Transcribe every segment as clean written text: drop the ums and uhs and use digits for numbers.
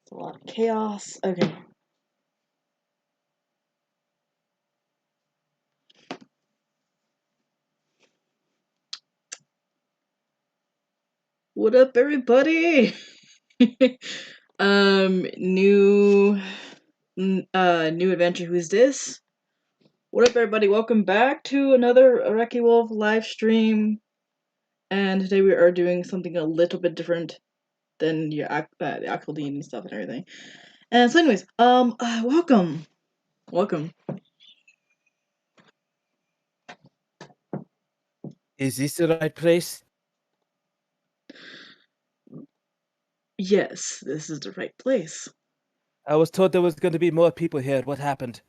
It's a lot of chaos. Okay. What up, everybody? New adventure. Who's this? What up, everybody? Welcome back to another Araki Wolf live stream. And today we are doing something a little bit different than the Akaldine and stuff and everything. And so, anyways, welcome. Is this the right place? Yes, this is the right place. I was told there was going to be more people here. What happened?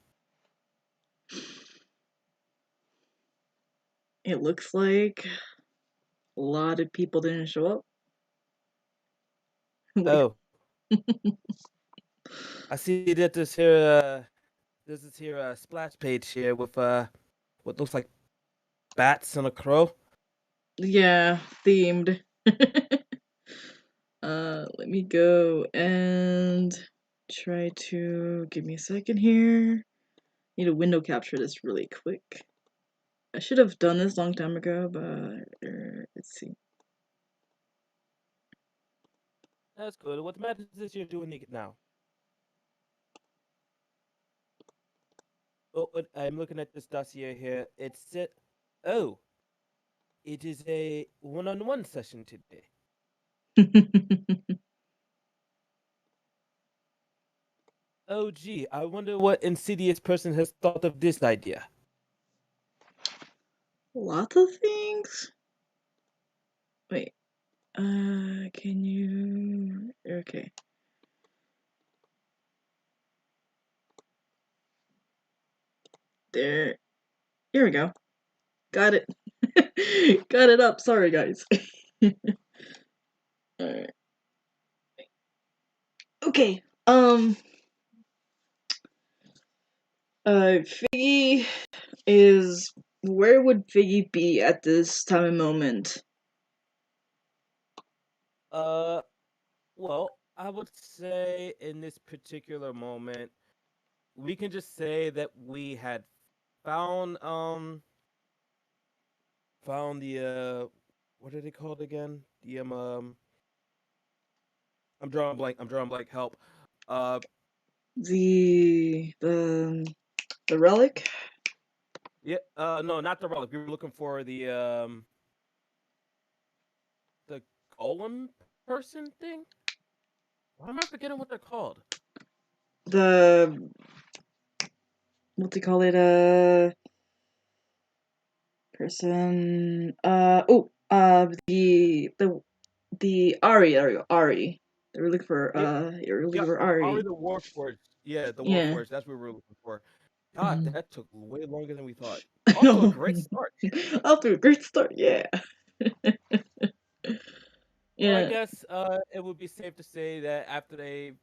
It looks like a lot of people didn't show up. Oh, I see that there's this here splash page here with what looks like bats and a crow. Yeah, themed. Let me go and try to give me a second here. Need to window capture this really quick. I should have done this a long time ago, but let's see. That's good. What matters is you're doing it now. Oh, but I'm looking at this dossier here. Oh, it is a one-on-one session today. Oh, gee, I wonder what insidious person has thought of this idea. Lots of things? Wait. Can you... Okay. There. Here we go. Got it. Got it up. Sorry, guys. Alright. Okay. Figgy is... Where would Figgy be at this time and moment? Well, I would say in this particular moment, we can just say that we had found the what are they called again? I'm drawing blank. Help. The relic? Yeah. No, not the relic. We were looking for the golem person thing. Why am I forgetting what they're called? The... What do you call it? Person... The Ari, there you go, Ari. You're looking for, you're looking for Ari Ari. the Warforged. Yeah, the Yeah. Warforged. That's what we were looking for. God, that took way longer than we thought. I Off to a know. great start. Off to a great start, yeah. Well, I Yeah. guess it would be safe to say that after they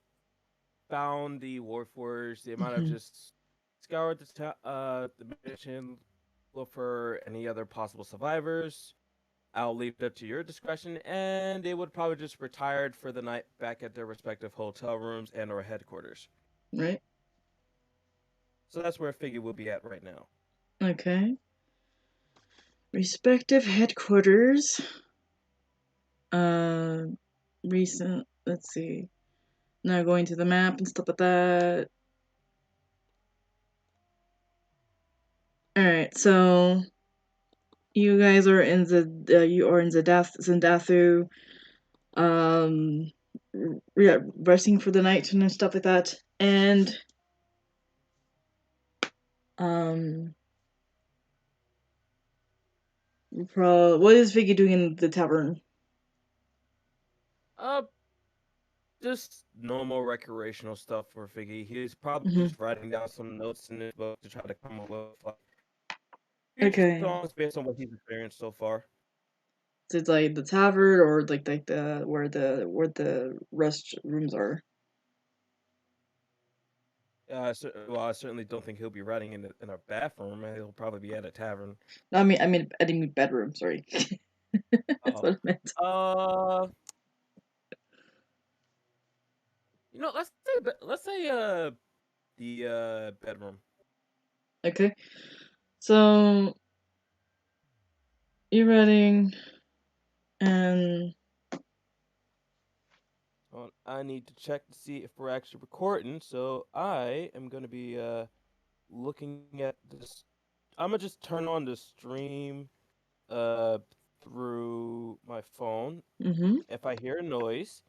found the Warforged, they might have just scoured the mission, look for any other possible survivors. I'll leave it up to your discretion, and they would probably just retired for the night back at their respective hotel rooms and or headquarters. Right. So that's where Figgy will be at right now. Okay. Respective headquarters. Recent. Let's see. Now going to the map and stuff like that. All right. So you guys are in Zendathu. Yeah, resting for the night and stuff like that. And what is Vicky doing in the tavern? Just normal recreational stuff for Figgy. He's probably just writing down some notes in his book to try to come up with like Okay. songs based on what he's experienced so far. So it's like the tavern or like the where the restrooms are. I certainly don't think he'll be writing in a bathroom. He'll probably be at a tavern. No, I didn't mean bedroom. Sorry. That's what I meant. let's say the bedroom. Okay. So you're writing, and I need to check to see if we're actually recording. So I am gonna be looking at this. I'm gonna just turn on the stream uh through my phone. mm-hmm. If I hear a noise,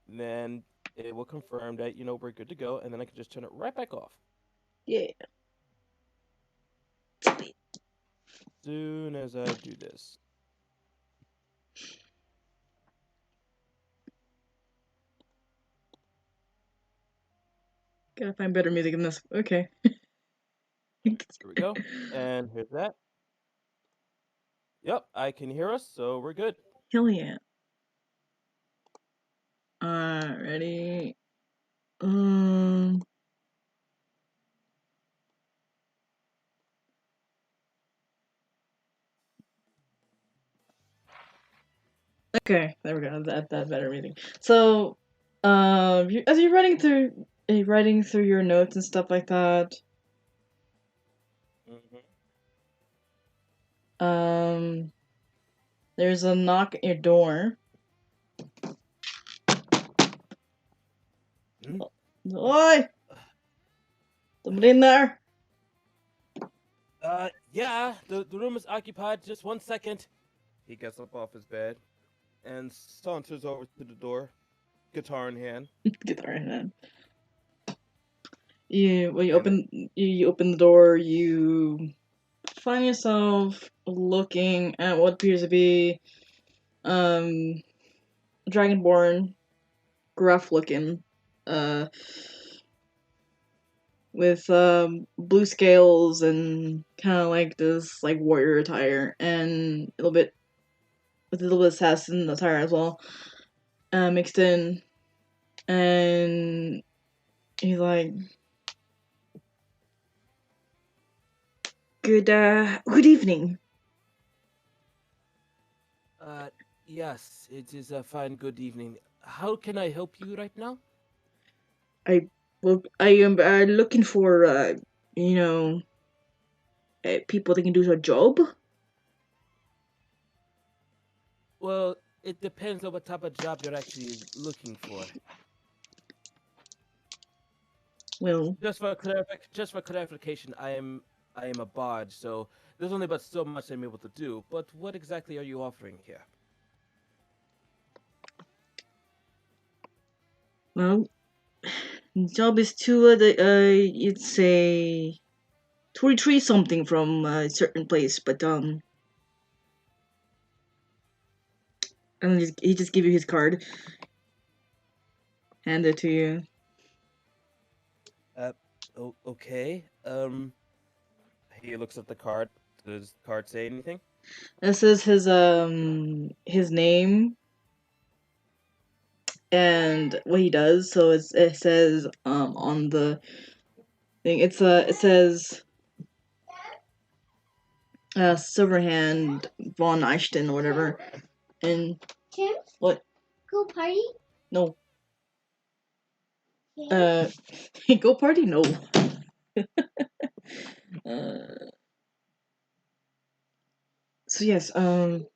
then it will confirm that we're good to go, and then I can just turn it right back off. Yeah. Soon as I do this. Gotta find better music than this. Okay. Here we go. And here's that. Yep, I can hear us, so we're good. Hell yeah. Ready. Um. Okay, there we go. That better music. So, as you're writing through your notes and stuff like that. Um, there's a knock at your door. Oi! Somebody in there? Yeah, the room is occupied. Just 1 second. He gets up off his bed and saunters over to the door, guitar in hand. Guitar in hand. You open the door, you find yourself looking at what appears to be dragonborn, gruff looking, with blue scales and kind of like this like warrior attire and a little bit assassin attire as well, mixed in, and he's like, good evening. Yes, it is a fine good evening. How can I help you right now? I am looking for you know people that can do their job. Well, it depends on what type of job you're actually looking for. Well, Just for clarification, I am a bard, so there's only but so much I'm able to do. But what exactly are you offering here? well, job is to it's a to retrieve something from a certain place, but and he just give you his card, hand it to you. Okay. He looks at the card. Does the card say anything? This is his name and what he does. So it says on the thing, it says Silverhand von Ashton or whatever. And Tim? what? Go party? No. Yeah. Go party? No. So yes, and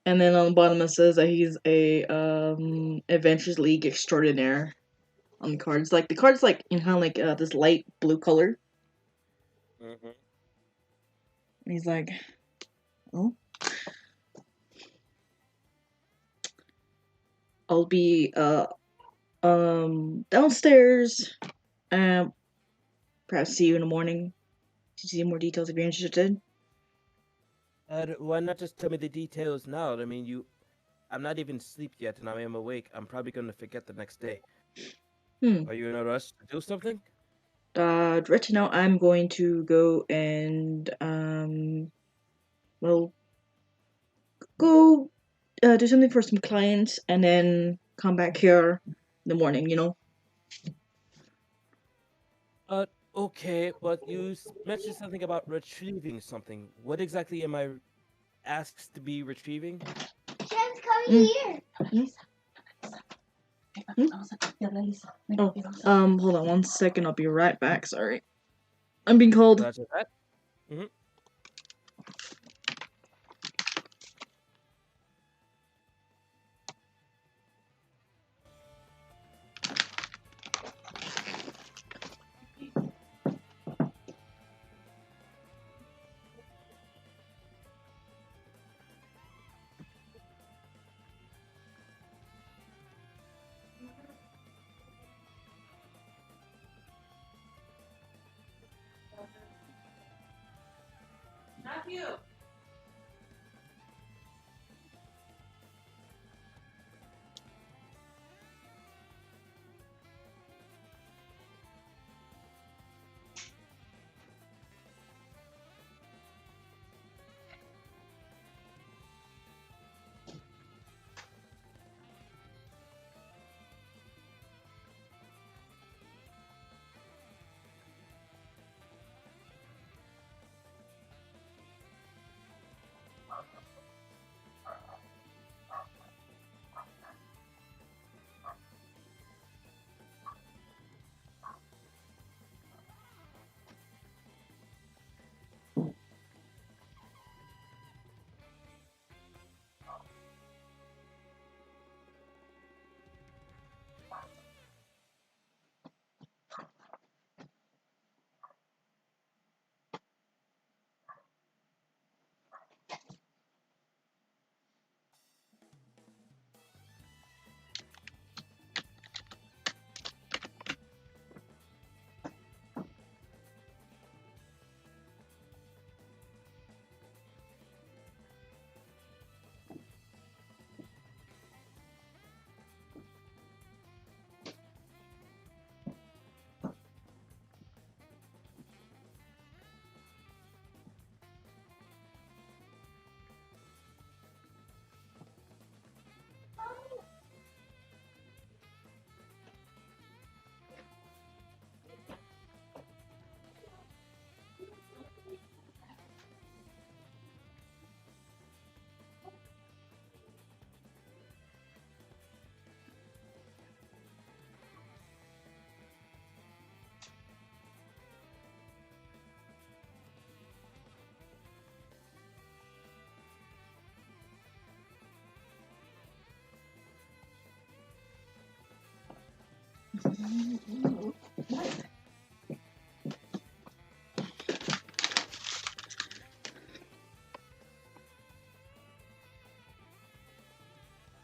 then on the bottom it says that he's a Adventures League extraordinaire. On the cards, like the card's like in kind of like this light blue color. Mm-hmm. And he's like, "Oh, I'll be downstairs. Perhaps see you in the morning to see more details if you're interested." Why not just tell me the details now? I mean, I'm not even asleep yet, and I am awake. I'm probably going to forget the next day. Are you in a rush to do something? Right now I'm going to go and well, go do something for some clients and then come back here in the morning. Okay, but you mentioned something about retrieving something. What exactly am I asked to be retrieving? Tim's coming here. Hold on 1 second. I'll be right back. Sorry. I'm being called. Roger that. Mm-hmm. Matthew.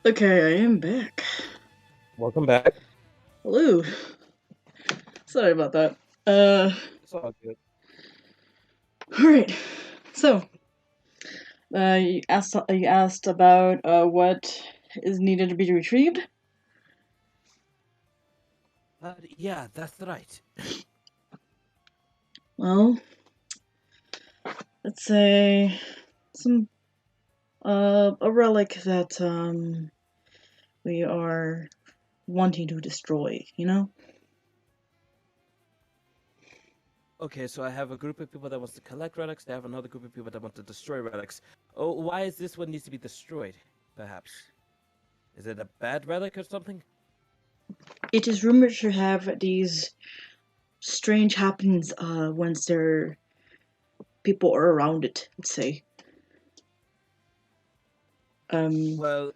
Okay, I am back. Welcome back. Hello. Sorry about that. It's all good. Alright. So, you asked about what is needed to be retrieved? Yeah, that's right. Well, let's say some a relic that we are wanting to destroy, you know? Okay, so I have a group of people that wants to collect relics. I have another group of people that want to destroy relics. Oh, why is this one needs to be destroyed? Perhaps is it a bad relic or something? It is rumored to have these strange happenings once there people are around it, let's say. Well,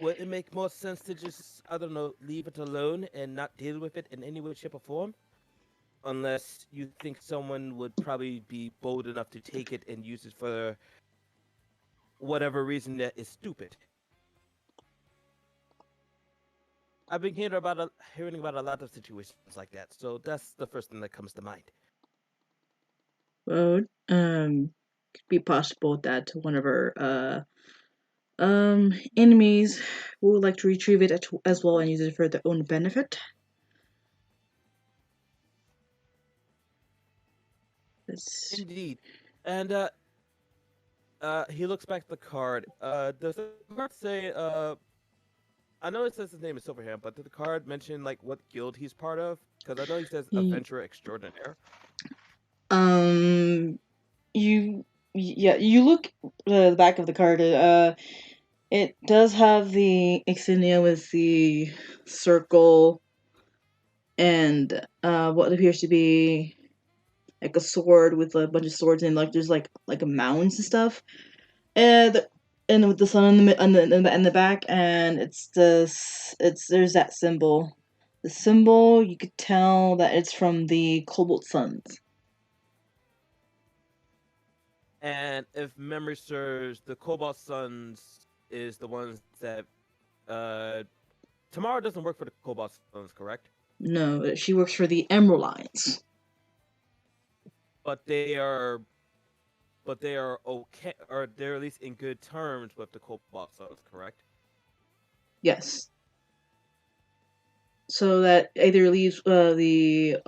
would it make more sense to just, I don't know, leave it alone and not deal with it in any way, shape, or form? Unless you think someone would probably be bold enough to take it and use it for whatever reason that is stupid. I've been hearing about a lot of situations like that, so that's the first thing that comes to mind. Well, could be possible that one of our enemies would like to retrieve it as well and use it for their own benefit. Indeed. And he looks back at the card. Does the card say I know it says his name is Silverhand, but did the card mention like what guild he's part of? Because I know he says Adventurer Extraordinaire. You look the back of the card. It does have the insignia with the circle and what appears to be like a sword with a bunch of swords and like there's like a mounds and stuff. And and with the sun in the back, and there's that symbol. The symbol, you could tell that it's from the Cobalt Suns. And if memory serves, the Cobalt Suns is the ones that Tamara doesn't work for the Cobalt Suns, correct? No, she works for the Emerald Lines. But they are okay, or they're at least in good terms with the Cobalt Suns, correct? Yes. So that either leaves the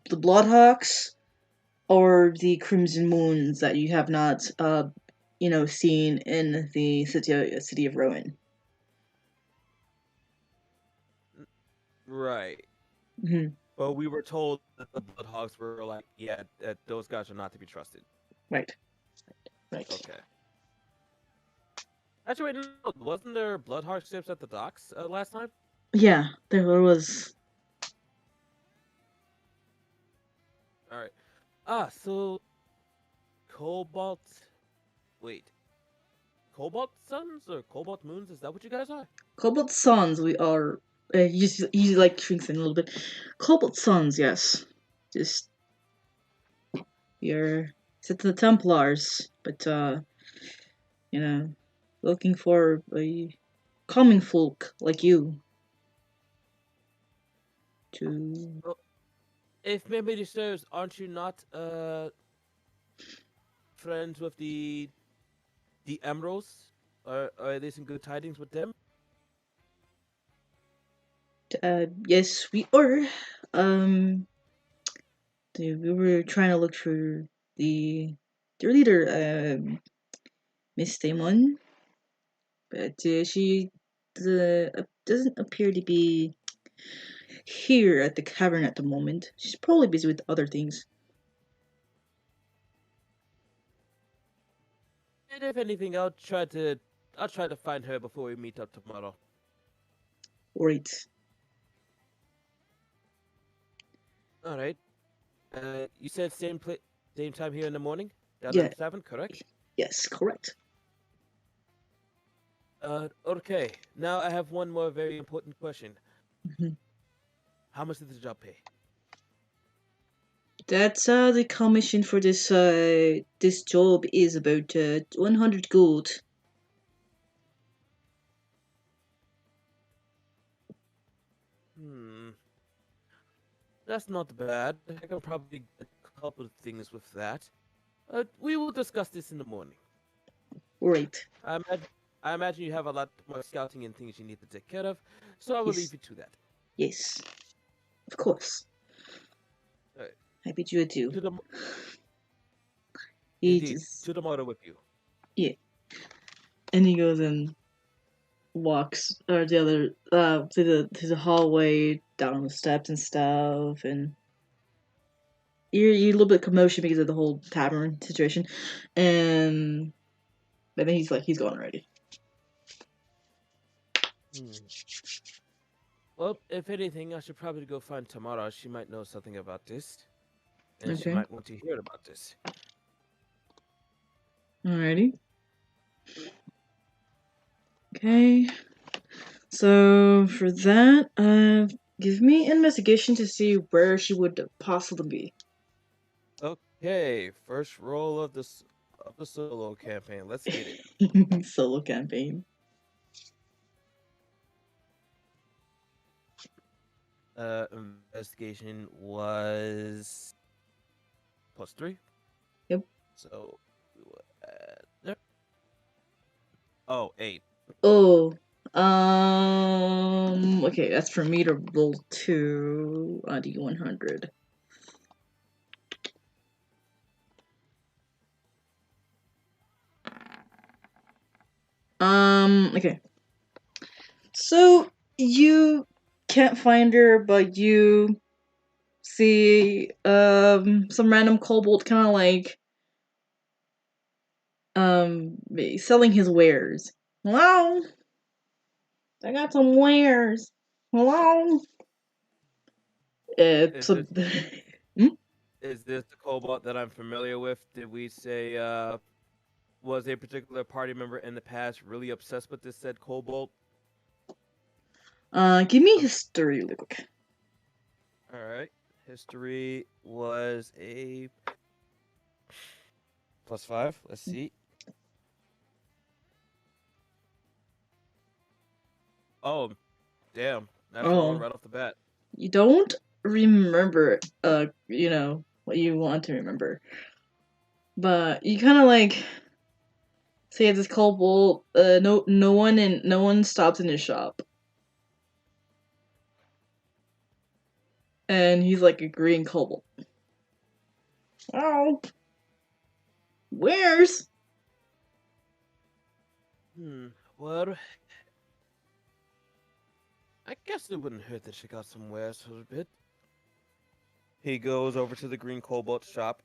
Bloodhawks or the Crimson Moons that you have not seen in the city of Rowan. Right. Mm-hmm. But we were told that the Bloodhawks were like, yeah, that those guys are not to be trusted. Right. Right. Okay. Actually, wait, no, wasn't there Bloodhawk ships at the docks last time? Yeah, there was. All right. So Cobalt. Wait. Cobalt Suns or Cobalt Moons? Is that what you guys are? Cobalt Suns, we are. He like shrinks in a little bit. Cobalt Suns, yes. Just. You're. It's the Templars, but, looking for a common folk like you to. Well, if memory serves, aren't you not friends with the Emeralds? Or are there some good tidings with them? Yes, we are. Um, we were trying to look for their leader, Miss Damon, but she doesn't appear to be here at the cavern at the moment. She's probably busy with other things. And if anything, I'll try to find her before we meet up tomorrow. Right. All right. You said same time here in the morning, down Yeah. at the tavern, correct? Yes, correct. Okay. Now I have one more very important question. Mm-hmm. How much did the job pay? That's the commission for this job is about 100 gold. That's not bad. I can probably get a couple of things with that. We will discuss this in the morning. Right. I imagine you have a lot more scouting and things you need to take care of, so I will leave you to that. Yes. Of course. Right. I bid you adieu. Indeed. To the motor with you. Yeah. And he goes and walks or the other to the hallway, down the steps and stuff, and you're a little bit commotion because of the whole tavern situation, and then he's gone already. Well, if anything, I should probably go find Tamara. She might know something about this, and Okay. she might want to hear about this. Alrighty. Okay. So for that, give me an investigation to see where she would possibly be. Okay, first roll of the solo campaign. Let's get it. Solo campaign. Investigation was +3. Yep. So there. Oh, 8. Oh. Okay, that's for me to roll 2 on D100. Okay. So, you can't find her, but you see, some random kobold kind of like, selling his wares. Hello? I got some wares. Hello? Is So, this Hmm? is this the cobalt that I'm familiar with? Did we say was a particular party member in the past really obsessed with this said cobalt? Give me Um, history really quick. all right. History was a +5. Let's see. Oh, damn. Natural one Oh, right off the bat. you don't remember, what you want to remember. But you kind of like say this cobalt, no one stops in his shop. And he's like a green cobalt. Oh, where's? Well, I guess it wouldn't hurt that she got some wares for a bit. He goes over to the green cobalt shop.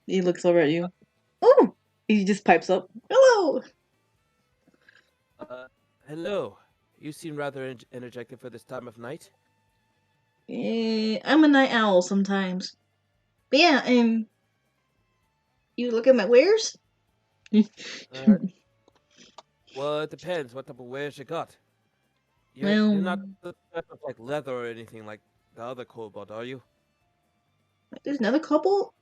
He looks over at you. Oh, he just pipes up. Hello. Hello. You seem rather energetic for this time of night. I'm a night owl sometimes. But yeah, you look at my wares? Uh, well, it depends what type of wares you got. You're Well, not the type of like leather or anything like the other cobalt, are you? there's another couple.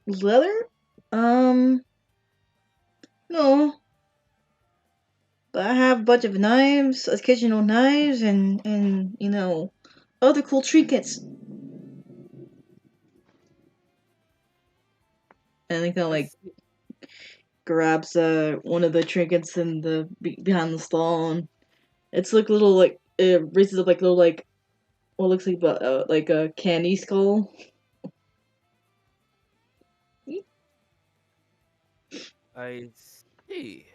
Leather? Um, no. But I have a bunch of knives, occasional knives, and other cool trinkets. And he kind of I like see. grabs one of the trinkets in the behind the stall, and it's like little like it raises up like little like what looks like a candy skull. I see.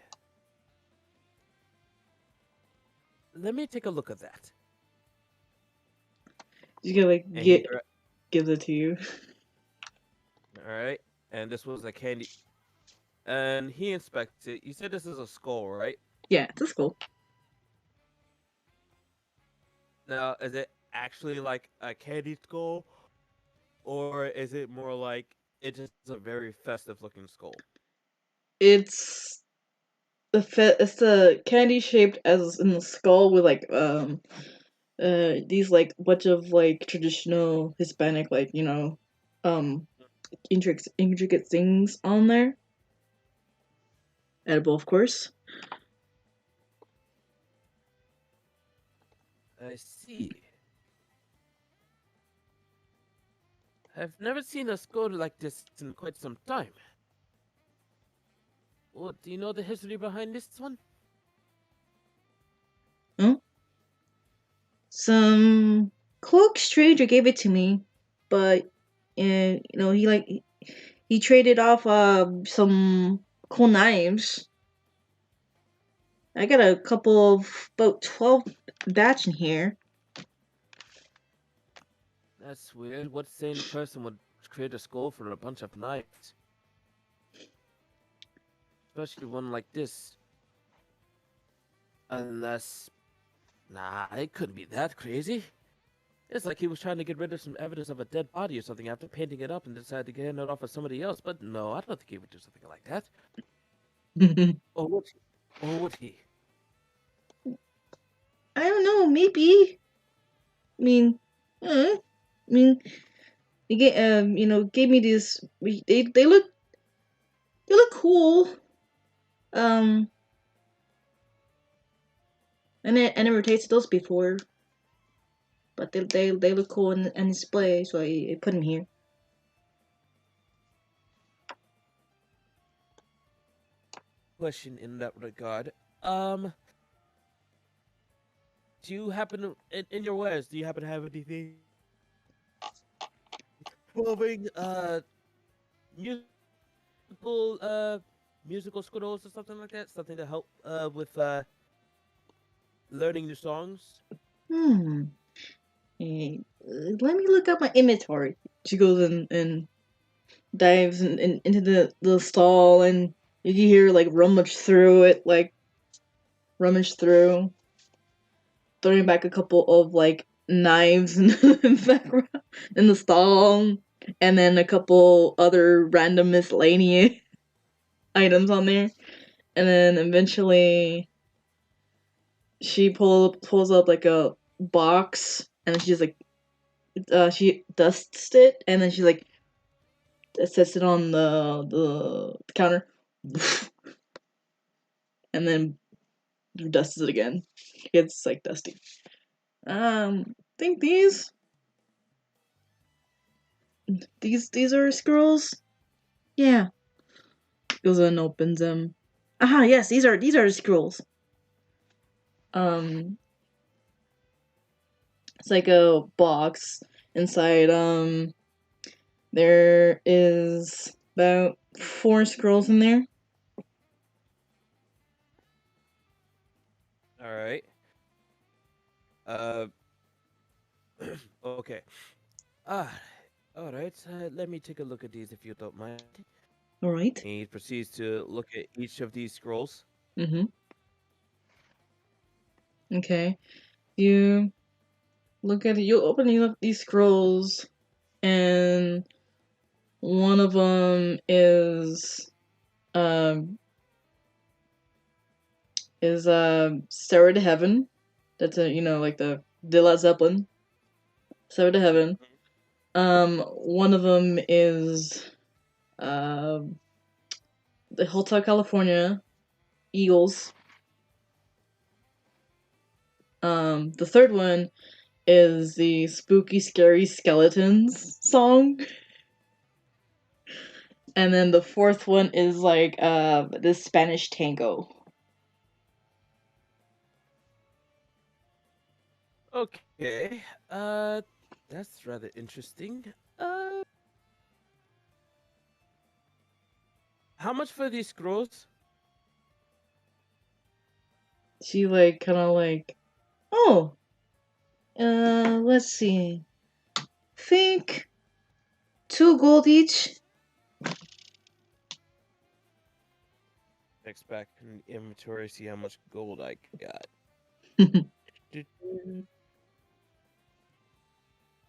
Let me take a look at that. You can like And he, gives it to you. all right. And this was a candy. And he inspects it. You said this is a skull, right? Yeah, it's a skull. Now, is it actually like a candy skull, or is it more like it just is a very festive looking skull? It's it's the candy shaped as in the skull with like these like bunch of like traditional Hispanic like um intricate things on there. Edible, of course. I see. I've never seen a skull like this in quite some time. Well, do you know the history behind this one? Huh? Some cloak stranger gave it to me, but he traded off some cool knives. I got a couple of about 12 batch in here. That's weird. What sane person would create a skull for a bunch of knives? Especially one like this. Unless... Nah, it couldn't be that crazy. It's like he was trying to get rid of some evidence of a dead body or something after painting it up and decided to get it off of somebody else. But no, I don't think he would do something like that. Or would he? Or would he? I don't know, maybe. I mean, I mean, they gave me these. They look cool. Um, I never tasted those before, but they look cool in display, so I put them here. Question in that regard. Do you happen to, in your wares, do you happen to have anything involving musical musical scrolls or something like that? Something to help with learning new songs? Hmm. Let me look up my inventory. She goes and dives into the stall and You can hear like rummage through it, like rummage through, throwing back a couple of like knives in the background in the stall, and then a couple other random miscellaneous items on there, and then eventually she pulls up like a box, and then she's like, she dusts it, and then she's like, sets it on the counter, and then dusts it again. It's like dusty. I think these are scrolls. Yeah. Goes and opens them. Aha, yes, these are the scrolls. It's like a box inside. There is about 4 scrolls in there. All right. Okay. Ah, all right. Let me take a look at these if you don't mind. All right. He proceeds to look at each of these scrolls. Mm-hmm. Okay. You look at it. You open up these scrolls, and one of them is Stairway to Heaven. That's like the Led Zeppelin. Stairway to Heaven. One of them is uh, the Hotel California Eagles. The third one is the Spooky Scary Skeletons song. And then the fourth one is like the Spanish tango. Okay. That's rather interesting. How much for these scrolls? She like kind of like, oh, let's see, think 2 gold each. Checks back in the inventory, see how much gold I got.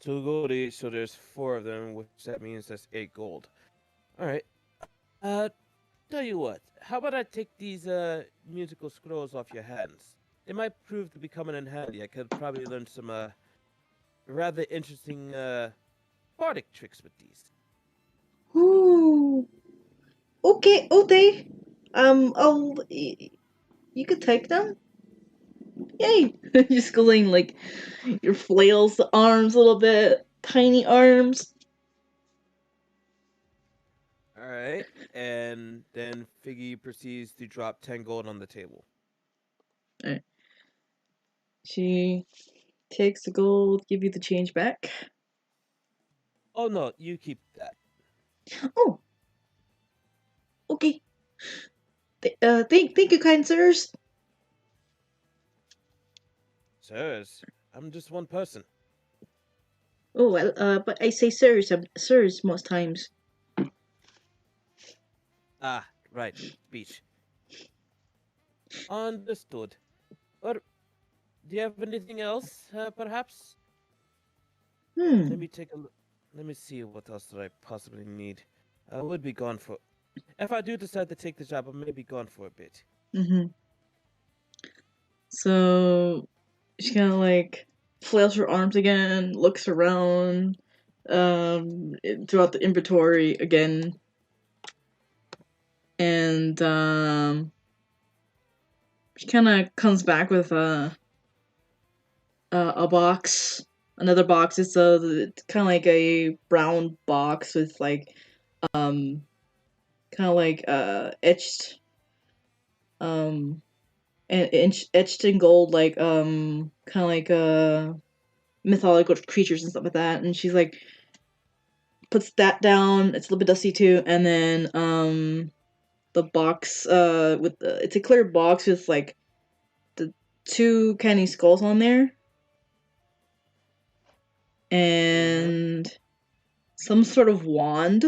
2 gold each, so there's 4 of them, which that means that's 8 gold. All right. Tell you what. How about I take these musical scrolls off your hands? They might prove to be coming in handy. I could probably learn some rather interesting bardic tricks with these. Ooh. Okay, okay. You could take them. Yay! Just going like your flails the arms a little bit, tiny arms. All right, and then Figgy proceeds to drop 10 gold on the table. All right. She takes the gold, give you the change back. Oh no, you keep that. Oh. Okay. Thank you, kind sirs. Sirs, I'm just one person. Oh, well, but I say sirs most times. Ah, right, speech. Understood. Or do you have anything else, perhaps? Let me take a look. Let me see what else do I possibly need. I would be gone for. If I do decide to take the job, I may be gone for a bit. Mm-hmm. So she kind of like flails her arms again, looks around, throughout the inventory again, and she kind of comes back with a box, another box. It's kind of like a brown box with like kind of like etched and etched in gold, like kind of like mythological creatures and stuff like that. And she's like puts that down. It's a little bit dusty too, and then the box with it's a clear box with like the 2 candy skulls on there, and some sort of wand.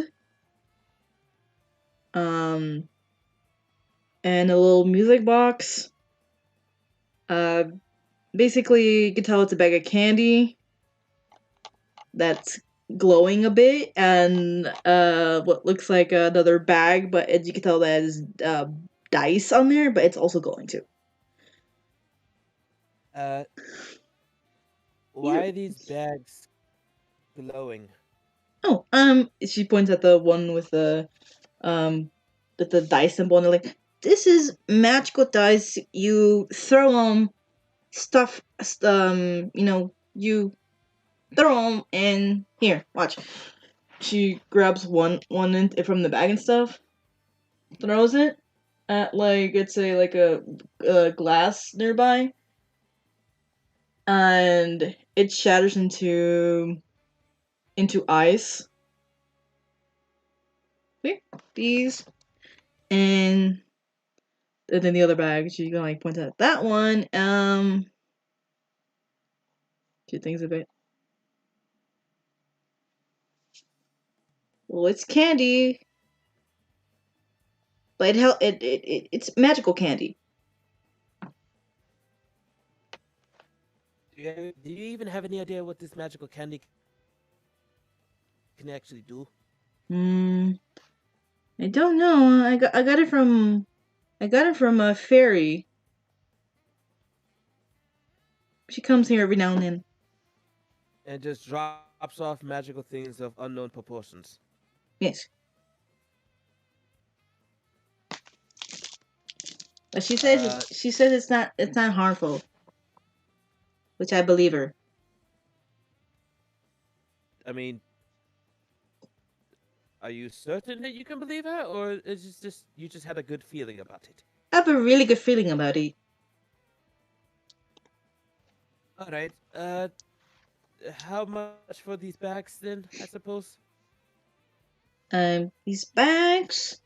Um, and a little music box. Basically, you can tell it's a bag of candy that's glowing a bit, and what looks like another bag, but as you can tell, that is dice on there, but it's also glowing too. Why are these bags glowing? Oh, she points at the one with the dice symbol, and they're like, "This is magical dice. You throw them, stuff, you throw them, and here, watch." She grabs one from the bag and stuff, throws it at like it's a glass nearby, and it shatters into ice. Okay, these and then the other bag, she like points at that one. She thinks of it. Well, it's candy, but it's magical candy. Do you even have any idea what this magical candy can actually do? I don't know. I got it from a fairy. She comes here every now and then. And just drops off magical things of unknown proportions. Yes. But she says it's not harmful, which I believe her. I mean, are you certain that you can believe her, or is it just you just had a good feeling about it? I have a really good feeling about it. All right. How much for these bags then? I suppose. These bags.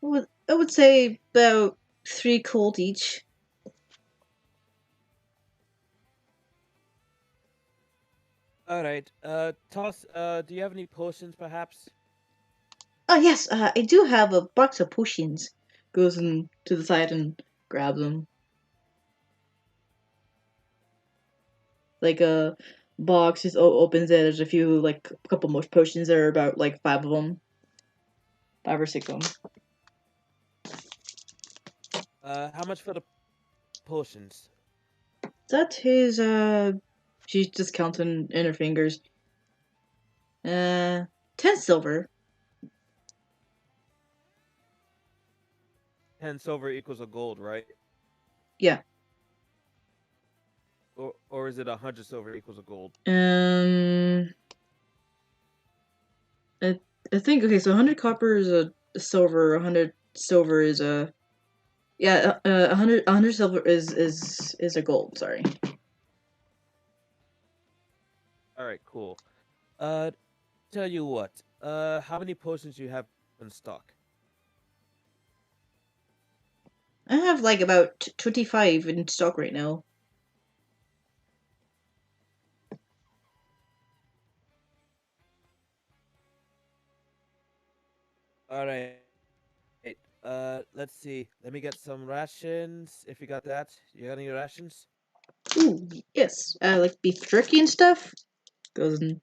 I would say about 3 gold each. All right. Toss. Do you have any potions, perhaps? Oh yes, I do have a box of potions. Goes in to the side and grabs them. Like a box, just opens it. There's a few like a couple more potions. There are about like 5 of them, 5 or 6 of them. How much for the potions? That is she's just counting in her fingers. 10 silver. 10 silver equals a gold, right? Yeah. Or is it 100 silver equals a gold? I think okay. So 100 copper is a silver. 100 silver is a yeah. 100 silver is a gold. Sorry. All right, cool. Tell you what. How many potions do you have in stock? I have like about 25 in stock right now. All right. Let's see. Let me get some rations. If you got that, you got any rations? Ooh, yes. Like beef jerky and stuff. Goes and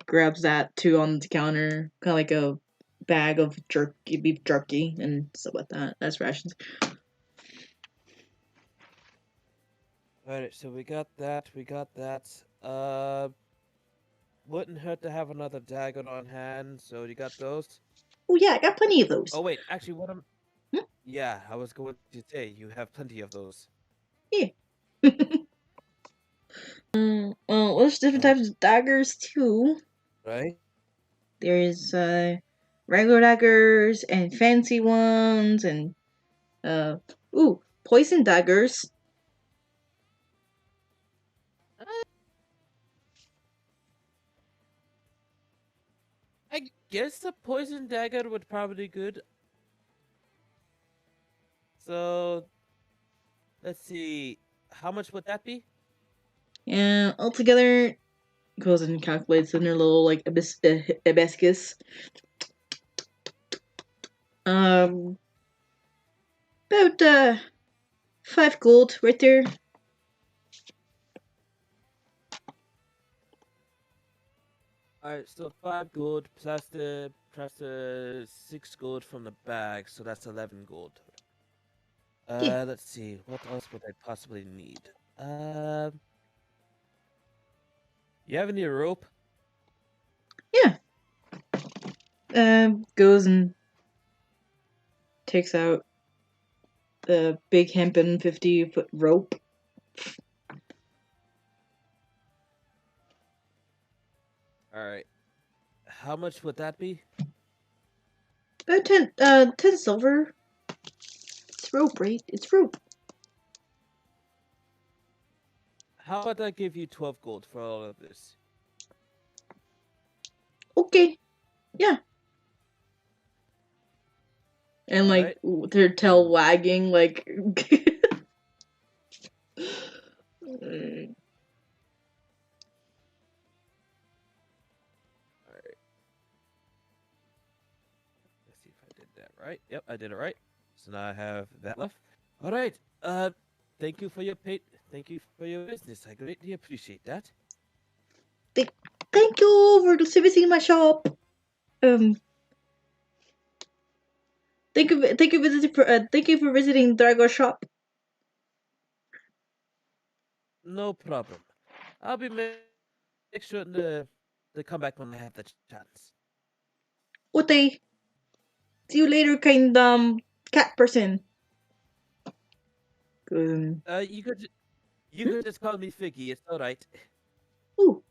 grabs that too on the counter. Kind of like a bag of jerky, beef jerky, and stuff like that. That's rations. All right. So we got that. We got that. Wouldn't hurt to have another dagger on hand. So you got those? Oh yeah, I got plenty of those. Oh wait, actually, what I'm. Hmm? Yeah, I was going to say you have plenty of those. Yeah. Well, there's different types of daggers too. Right? There's regular daggers and fancy ones and poison daggers. I guess a poison dagger would probably be good. So let's see. How much would that be? Yeah, altogether goes and calculates in her little like abacus. About 5 gold right there. Alright, so 5 gold plus the 6 gold from the bag, so that's 11 gold. Yeah. Let's see, what else would I possibly need? You have any rope? Yeah. Goes and takes out the big hempen 50-foot rope. Alright. How much would that be? About 10 silver. It's rope, right? It's rope. How about I give you 12 gold for all of this? Okay. Yeah. And like their tail wagging like Alright. Let's see if I did that right. Yep, I did it right. So now I have that left. Alright. Thank you for your Thank you for your business. I greatly appreciate that. Thank you for visiting my shop. Thank you for visiting Drago's shop. No problem. I'll be make sure to come back when I have the chance. Okay. See you later, kind cat person. You could just call me Figgy. It's all right. Ooh.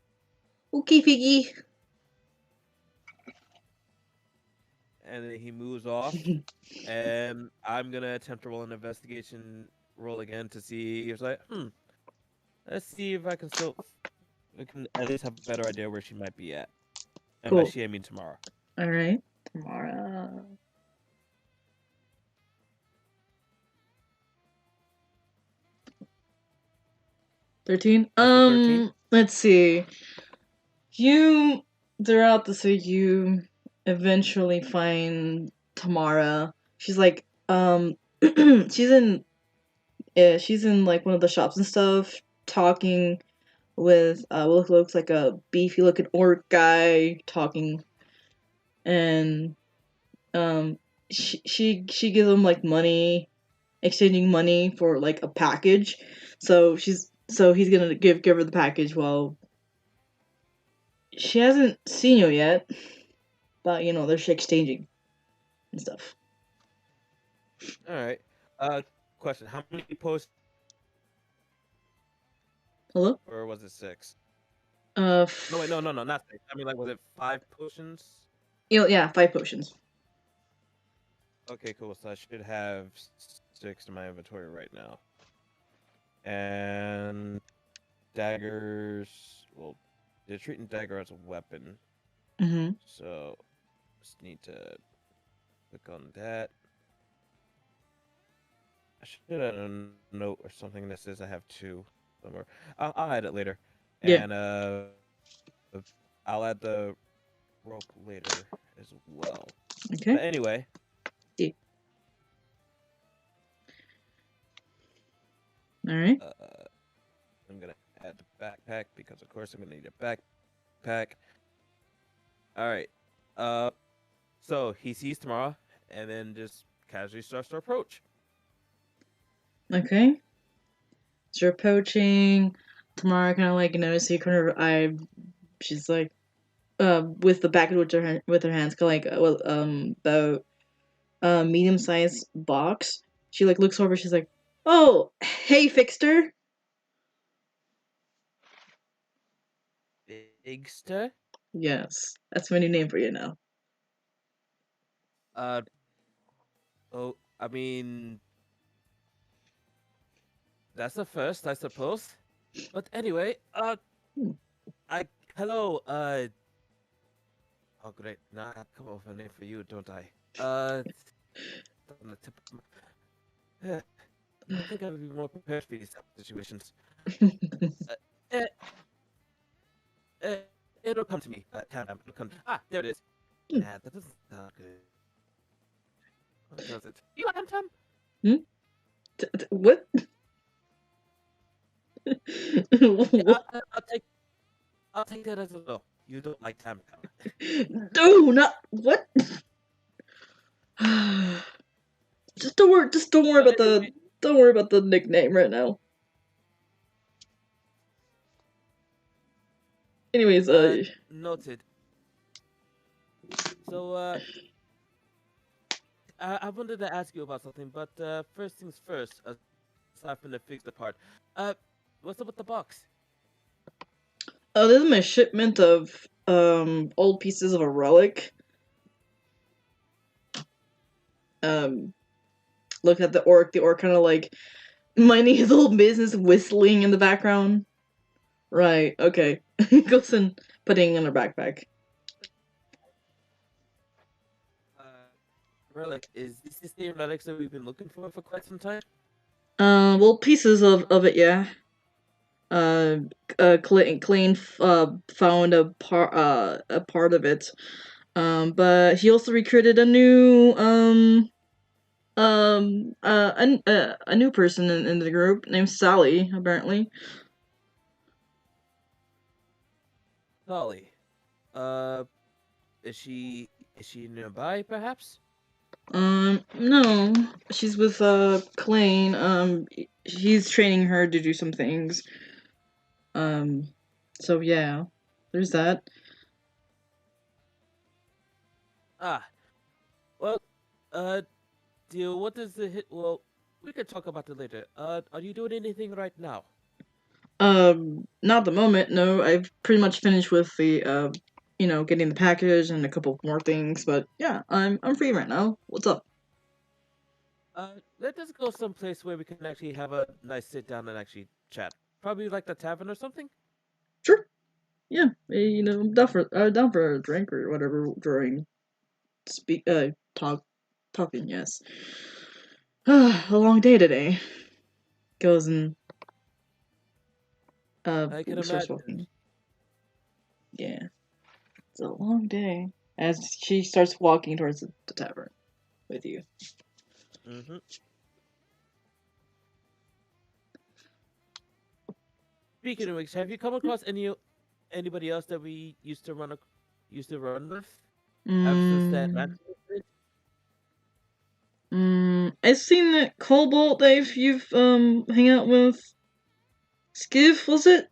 Okay, Figgy. And then he moves off, and I'm gonna attempt to roll an investigation roll again to see. He's like, let's see if I can at least have a better idea where she might be at. And by Cool. she, I mean tomorrow. All right. Tomorrow. $13. 13? Let's see. You throughout the city, you eventually find Tamara. She's like, she's in, she's in like one of the shops and stuff, talking with what looks like a beefy looking orc guy, talking, and she gives him like money, exchanging money for like a package. So he's gonna give her the package while she hasn't seen you yet, but you know they're exchanging and stuff. All right. Question: How many posts? Hello? Or was it 6? Uh, No, wait, no, not 6. I mean, like, was it 5 potions? yeah, 5 potions. Okay, cool. So I should have 6 in my inventory right now. And daggers. Well, they're treating dagger as a weapon. Mm-hmm. So just need to click on that. I should have a note or something that says I have 2 somewhere. I'll add it later. Yeah. And I'll add the rope later as well. Okay. But anyway. Yeah. All right. I'm gonna add the backpack because of course I'm gonna need a backpack. All right. So he sees Tamara and then just casually starts to approach. Okay. So you're approaching. Tamara kind of like notices the corner of her eye. She's like, with the back with her hands, kind of like about medium sized box. She like looks over. She's like, "Oh, hey, Fixter." Bigster? Yes, that's my new name for you now. Oh, I mean, that's a first, I suppose. But anyway, hello, oh great, now I come up with a name for you, don't I? On the tip of my... I think I would be more prepared for these type of situations. It'll come to me. It'll come. There it is. Nah, that doesn't sound good. What does it? You want Tom? What? Okay, What? I'll take that as a no. You don't like Tam Tam. No, not what? Just don't worry. Just don't worry But about anyway, the. Don't worry about the nickname right now. Anyways, noted. So I wanted to ask you about something, but first things first. Aside from the fixed part, uh, what's up with the box? this is my shipment of old pieces of a relic. Um, look at the orc. The orc kind of like minding his old business, whistling in the background. Right. Okay. Goes and putting in her backpack. Uh, relic. Is this the same relics that we've been looking for quite some time? Well, pieces of it, yeah. Uh, Clean found a part of it. But he also recruited a new a new person in the group named Sally, apparently. Dolly. Uh, is she nearby, perhaps? No, she's with Klein. He's training her to do some things. Um, so yeah, there's that. Ah, well, uh, deal. What does the hit? Well, we could talk about it later. Are you doing anything right now? Not at the moment. No, I've pretty much finished with the getting the package and a couple more things. But yeah, I'm free right now. What's up? Let us go someplace where we can actually have a nice sit down and actually chat. Probably like the tavern or something. Sure. Yeah, I'm down for a drink or whatever during talking. Yes. A long day today. Goes and I can starts imagine. walking. Yeah, it's a long day. As she starts walking towards the tavern with you. Mm-hmm. Speaking of which, have you come across anybody else that we used to run with? Ever since that match? Mm, I've seen that Cobalt Dave you've hang out with. Skiv, was it?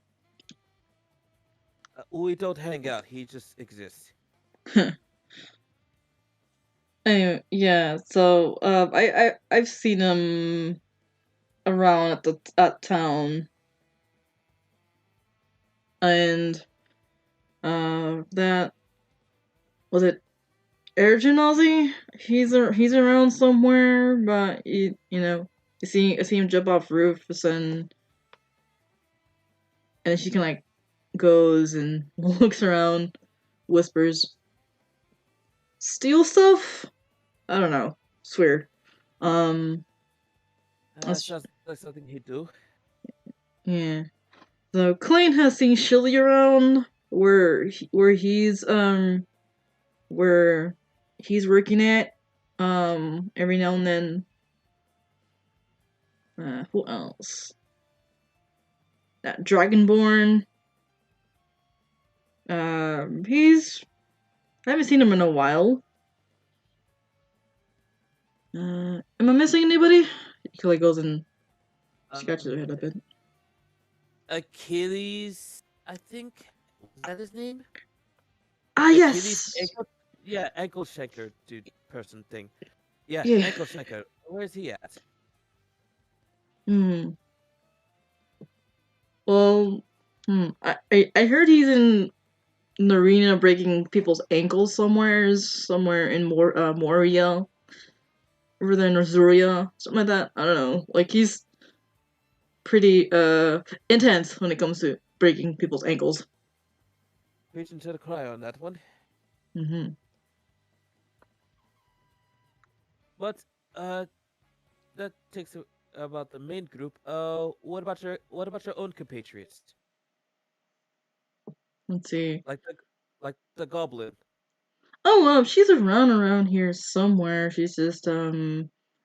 We don't hang out. He just exists. Anyway, yeah. So I've seen him around at town, and that was it. Ergen Ozzy? He's around somewhere, but I see him jump off roofs and she can like goes and looks around, whispers, steal stuff. I don't know. It's weird. Um, that's Sounds like something he'd do. yeah. So Klein has seen Shilly around where he's working at every now and then. Who else? That Dragonborn. He's I haven't seen him in a while. Am I missing anybody? He like goes and scratches her Um, head a bit. Achilles, I think. Was that his name? Ah, Achilles yes. ankle. Yeah, ankle shaker, dude, person thing. Yeah, Yeah. ankle shaker. Where is he at? Hmm. Well, I heard he's in the arena breaking people's ankles somewhere in Moria, over there in Azuria, something like that. I don't know. Like he's pretty intense when it comes to breaking people's ankles. Preaching to the choir on that one. Mm-hmm. But uh, that takes about the main group. What about your own compatriots? Let's see. Like the goblin. Oh, she's around here somewhere. She's just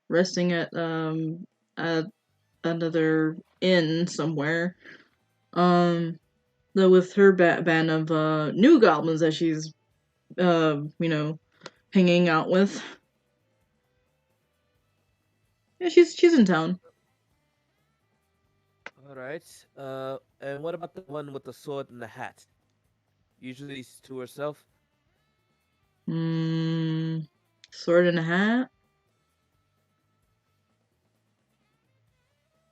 resting at at another inn somewhere. Though with her band of new goblins that she's hanging out with. Yeah, she's in town. All right. And what about the one with the sword and the hat? Usually to herself. Sword and a hat.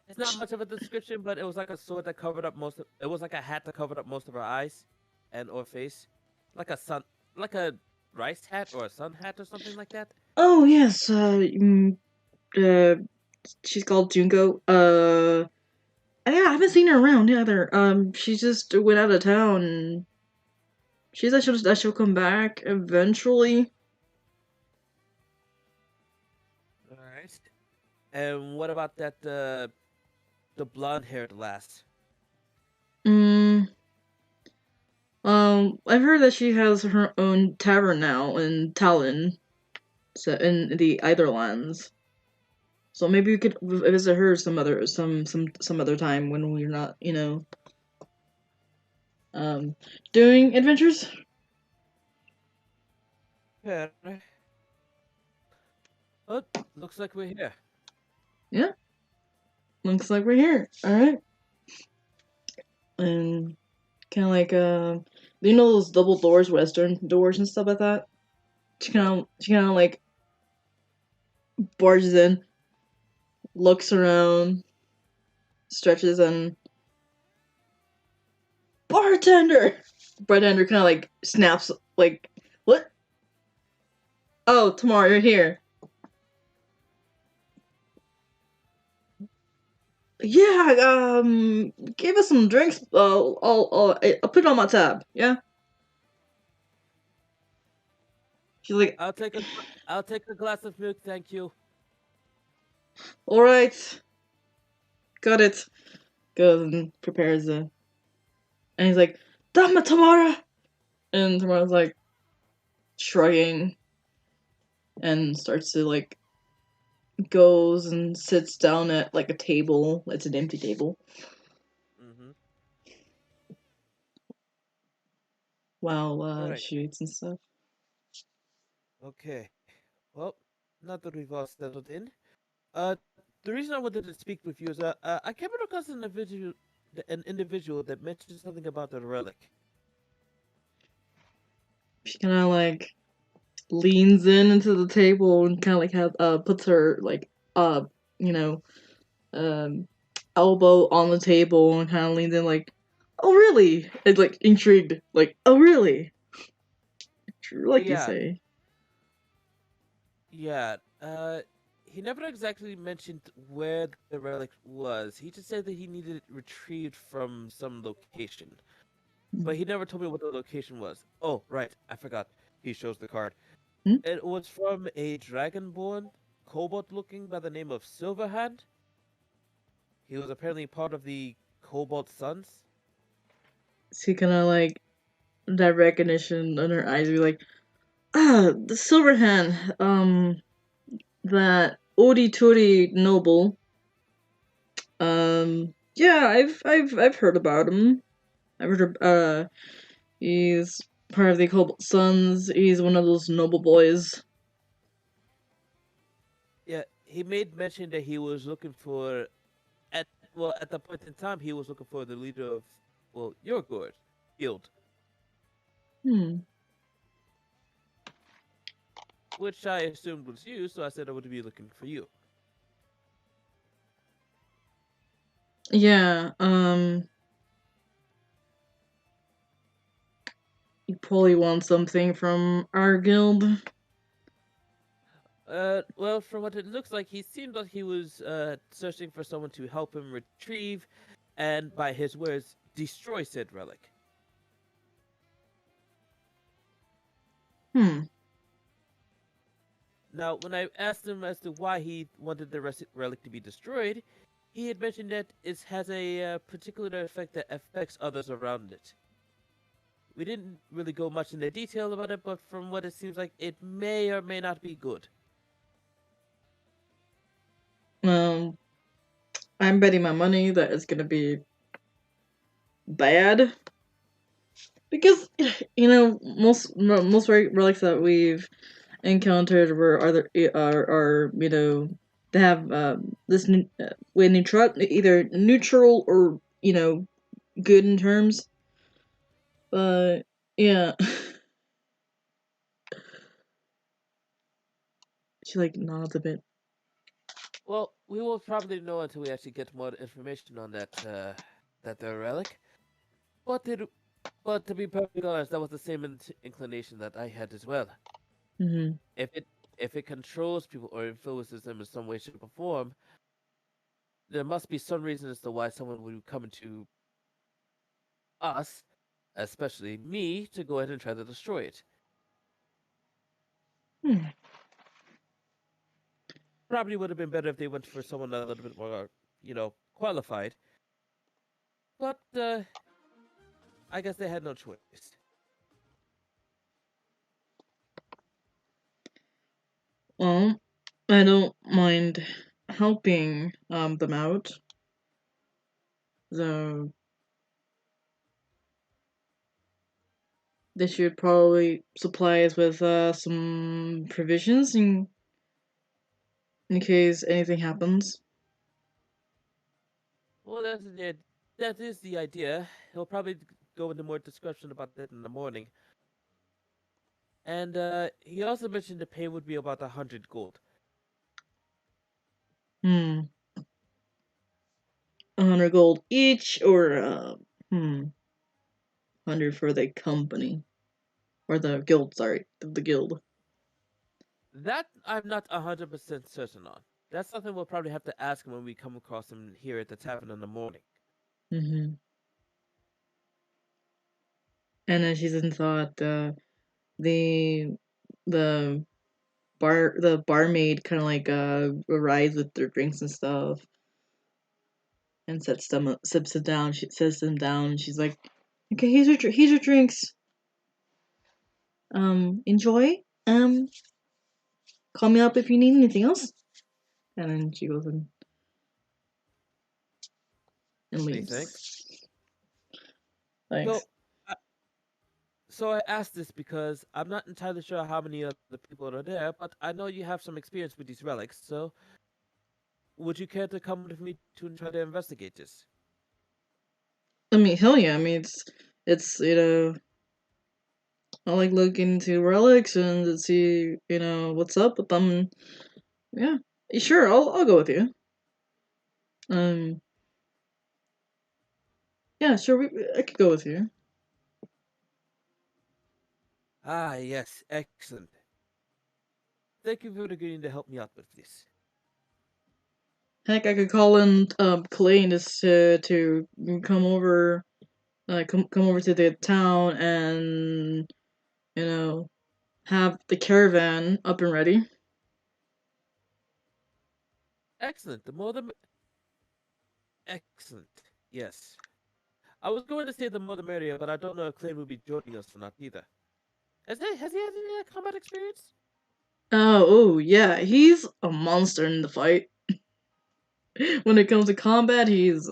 It's not much of a description, but it was like a sword that covered up most of. It was like a hat that covered up most of her eyes, and or face, like like a rice hat or a sun hat or something like that. Oh yes. Uh, she's called Junko. Yeah, I haven't seen her around either. She just went out of town. And she said she'll come back eventually. All right. And what about that the blonde-haired lass? Mm. I've heard that she has her own tavern now in Tallinn, so in the Eitherlands. So maybe we could visit her some other time when we're not, um, doing adventures. Yeah. Oh, looks like we're here. Yeah, looks like we're here. All right, and kind of like you know those double doors, Western doors and stuff like that. She kind of like barges in, looks around, stretches, and bartender. Bartender kind of like snaps, like, what? Oh, tomorrow you're here. Yeah, give us some drinks. I'll put it on my tab. Yeah. She's like, I'll take a glass of milk, thank you. all right, got it. Goes and prepares it, and he's like, Dama Tamara, and Tamara's like shrugging and starts to like goes and sits down at like a table. It's an empty table. Mm-hmm. While All right. she eats and stuff. Okay. Well, now that we've all settled in, uh, the reason I wanted to speak with you is I came across an individual that mentioned something about the relic. She kind of like leans in into the table and kind of like has puts her like you know um elbow on the table and kind of leans in like, oh really? It's like intrigued, like, oh really? Like you Yeah, say. yeah. He never exactly mentioned where the relic was. He just said that he needed it retrieved from some location. But he never told me what the location was. Oh, right, I forgot. He shows the card. Hmm? It was from a dragonborn kobold looking by the name of Silverhand. He was apparently part of the Kobold Sons. She kind of like that recognition in her eyes, be like, the Silverhand, that Odi Turi noble. Yeah, I've heard about him. I've heard he's part of the Cobalt Sons. He's one of those noble boys. Yeah, he made mention that he was looking for at at the point in time he was looking for the leader of your guild, Hmm. which I assumed was you. So I said I would be looking for you. Yeah. You probably want something from our guild. Well, from what it looks like, he seemed like he was searching for someone to help him retrieve, and by his words, destroy said relic. Hmm. Now, when I asked him as to why he wanted the relic to be destroyed, he had mentioned that it has a particular effect that affects others around it. We didn't really go much into detail about it, but from what it seems like, it may or may not be good. Um. I'm betting my money that it's gonna be bad because most relics that we've encountered were other are they have this way neutral, either neutral or good in terms, but yeah. She like nods a bit. Well, we will probably know until we actually get more information on that relic. But but to be perfectly honest, that was the same inclination that I had as well. Mm-hmm. If it controls people or influences them in some way, shape, or form, there must be some reason as to why someone would come into us, especially me, to go ahead and try to destroy it. Hmm. Probably would have been better if they went for someone a little bit more, qualified. But I guess they had no choice. Well, I don't mind helping them out. So they should probably supply us with some provisions in case anything happens. Well, that is the idea. He'll probably go into more discussion about that in the morning. And he also mentioned the pay would be about 100 gold. Hmm. 100 gold each, or 100 for the company or the guild. Sorry, the guild. That I'm not 100% certain on. That's something we'll probably have to ask him when we come across him here at the tavern in the morning. Mm-hmm. And then she's in thought. The the the barmaid kind of like arrives with their drinks and stuff and sits them down. She sets them down. And she's like, "Okay, here's your drinks. Enjoy. Call me up if you need anything else." And then she goes and Many thanks. leaves. Thanks. So, I, so I asked this because I'm not entirely sure how many of the people are there, but I know you have some experience with these relics. So, would you care to come with me to try to investigate this? I mean, hell yeah. I mean, it's I like looking into relics and to see what's up with them. Yeah, sure. I'll go with you. Um, yeah, sure. I could go with you. Ah, yes, excellent. Thank you for agreeing to help me out with this. Heck, I could call in Kalain to come over, come over to the town and you know have the caravan up and ready. Excellent. Excellent. Yes. I was going to say the more the merrier, but I don't know if Clay will be joining us or not either. Has he had any combat experience? Oh yeah, he's a monster in the fight. When it comes to combat, he's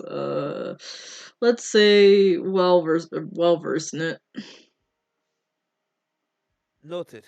let's say well versed in it. Noted.